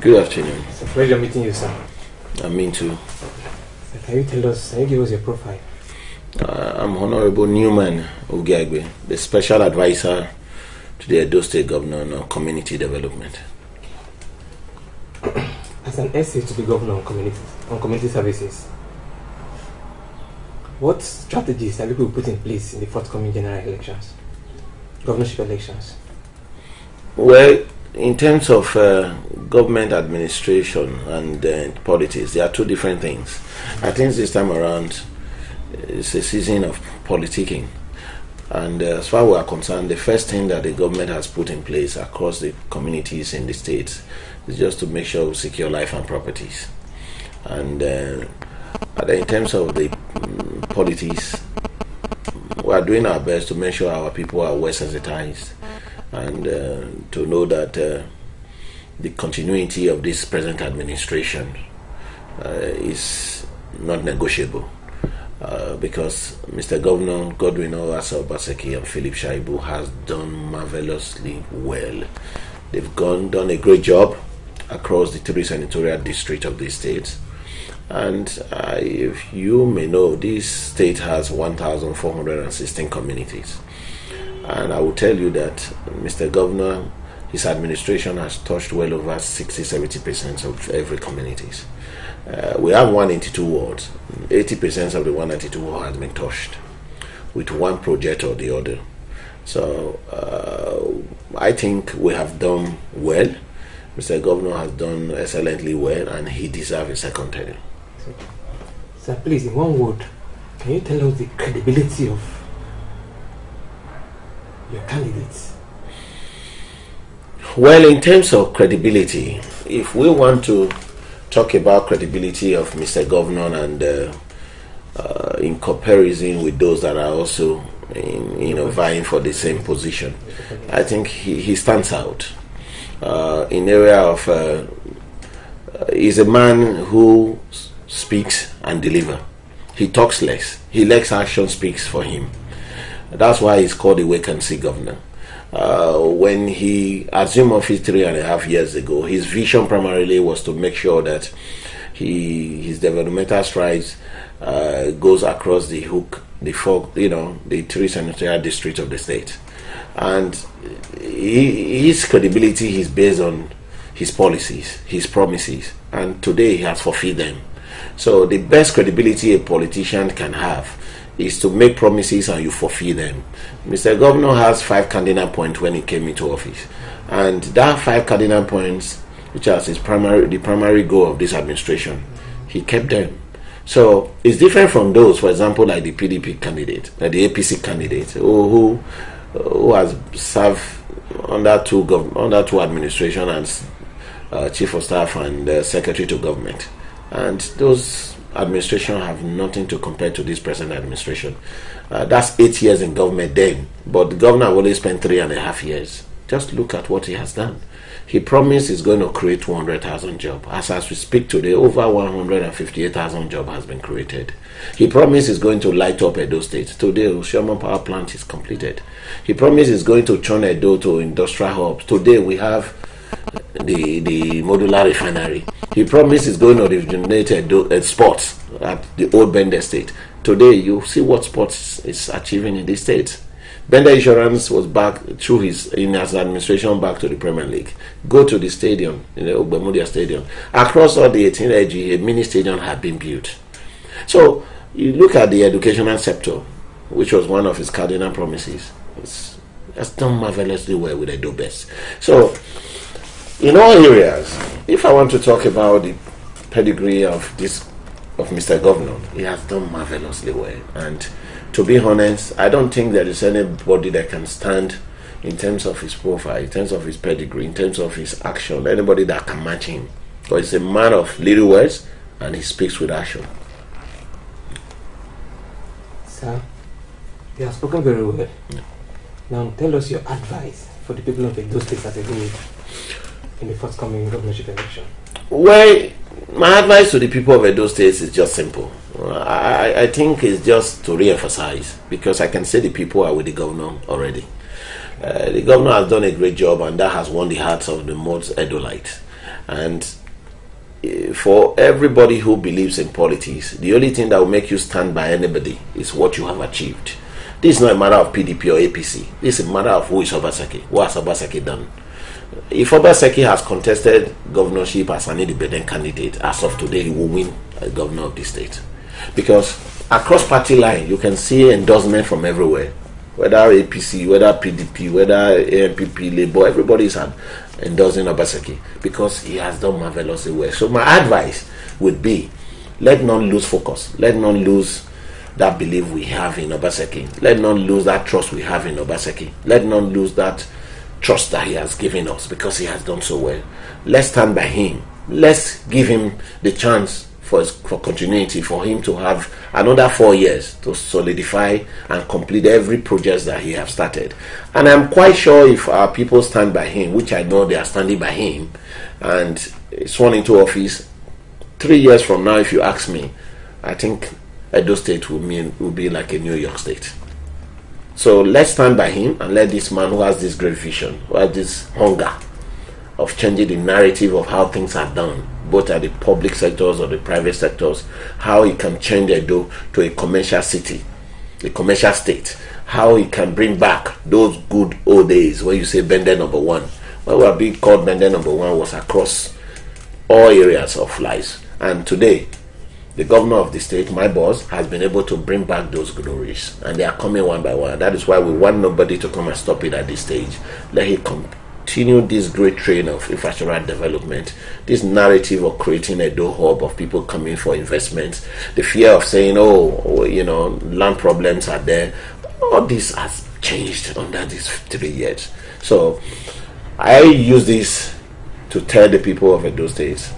Good afternoon. It's a pleasure meeting you, sir. I mean too. Can you give us your profile? I'm Honorable NEWMAN Ugiagwe, the Special Advisor to the Edo State Governor on Community Development. As an essay to the Governor on community services, what strategies are people put in place in the forthcoming general elections, governorship elections? Well, in terms of government administration and politics, there are two different things. I think this time around it's a season of politicking. And as far as we are concerned, the first thing that the government has put in place across the communities in the states is just to make sure we secure life and properties. And in terms of the politics, we are doing our best to make sure our people are well sensitized and to know that the continuity of this present administration is not negotiable. Because Mr. Governor Godwin Obaseki and Philip Shaibu has done marvelously well. They've done a great job across the three senatorial districts of the state. And if you may know, this state has 1,416 communities. And I will tell you that Mr. Governor, his administration has touched well over 60-70% of every communities. We have 182 wards. 80% of the 192 wards has been touched with one project or the other. So I think we have done well. Mr. Governor has done excellently well, and he deserves a second term. Sir, please, in one word, can you tell us the credibility of your candidates? Well, in terms of credibility, if we want to talk about credibility of Mr. Governor and in comparison with those that are also vying for the same position, I think he stands out in area of he's a man who speaks and delivers. He talks less. He lets action speaks for him. That's why he's called the wait-and-see governor. When he assumed office 3.5 years ago, his vision primarily was to make sure that his developmental strides goes across the hook, the three senatorial districts of the state. And his credibility is based on his policies, his promises, and today he has fulfilled them. So the best credibility a politician can have is to make promises and you fulfill them. Mr. Governor has 5 cardinal points when he came into office, and that 5 cardinal points, which is the primary goal of this administration, he kept them. So it's different from those, for example, like the PDP candidate, like the APC candidate, who has served under two administration as chief of staff and secretary to government, and those administration have nothing to compare to this present administration. That's 8 years in government then, but the governor only spent 3.5 years. Just look at what he has done. He promised he's going to create 200,000 jobs. As we speak today, over 158,000 jobs has been created. He promised he's going to light up Edo State. Today, Sherman Power Plant is completed. He promised he's going to turn Edo to industrial hubs. Today, we have the modular refinery. He promised he's going to rejuvenate sports at the old Bender State. Today, you see what sports is achieving in this state. Bender Insurance was back through his administration back to the Premier League. Go to the stadium, Ogbemudia Stadium. Across all the 18 AG, a mini stadium had been built. So you look at the educational sector, which was one of his cardinal promises. It's done marvelously well with Edo Best. So in all areas, if I want to talk about the pedigree of Mr. Governor, he has done marvelously well. And to be honest, I don't think there is anybody that can stand in terms of his profile, in terms of his pedigree, in terms of his action, anybody that can match him. Because he's a man of little words and he speaks with action. Sir, you have spoken very well. Yeah. Now tell us your advice for the people of those states as a whole in the forthcoming governorship election. Well, my advice to the people of Edo State is just simple. I think it's just to re-emphasize, because I can say the people are with the governor already. The governor has done a great job, and that has won the hearts of the most Edolites. And for everybody who believes in politics, the only thing that will make you stand by anybody is what you have achieved. This is not a matter of PDP or APC. This is a matter of who is Obaseki. What has Obaseki done? If Obaseki has contested governorship as an independent candidate, as of today, he will win as governor of the state. Because across party line, you can see endorsement from everywhere. Whether APC, whether PDP, whether ANPP, Labour, everybody is endorsing Obaseki because he has done marvelously well. So my advice would be, let none lose focus. Let none lose that belief we have in Obaseki. Let none lose that trust we have in Obaseki. Let none lose that trust that he has given us because he has done so well. Let's stand by him. Let's give him the chance for continuity, for him to have another 4 years to solidify and complete every project that he has started. And I'm quite sure if our people stand by him, which I know they are standing by him, and sworn into office, 3 years from now, if you ask me, I think Edo State will be like a New York State. So let's stand by him and let this man who has this great vision, who has this hunger of changing the narrative of how things are done, both at the public sectors or the private sectors, how he can change Edo to a commercial city, a commercial state, how he can bring back those good old days where you say Bende number one. What we are being called Bende number one was across all areas of life. And today, the governor of the state, my boss, has been able to bring back those glories, and they are coming one by one. That is why we want nobody to come and stop it at this stage. Let him continue this great train of infrastructural development, this narrative of creating a Edo hub of people coming for investments, the fear of saying, oh, you know, land problems are there. All this has changed under these 3 years. So I use this to tell the people of Edo State,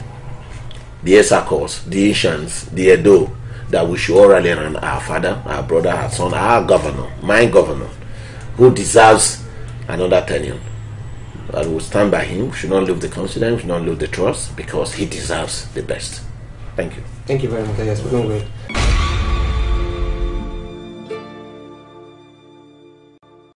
the Esakos, the Ishans, the Edo, that we should all rally around our father, our brother, our son, our governor, my governor, who deserves another tenure. I will stand by him. We should not lose the confidence, we should not lose the trust, because he deserves the best. Thank you. Thank you very much. Yes, we're doing great.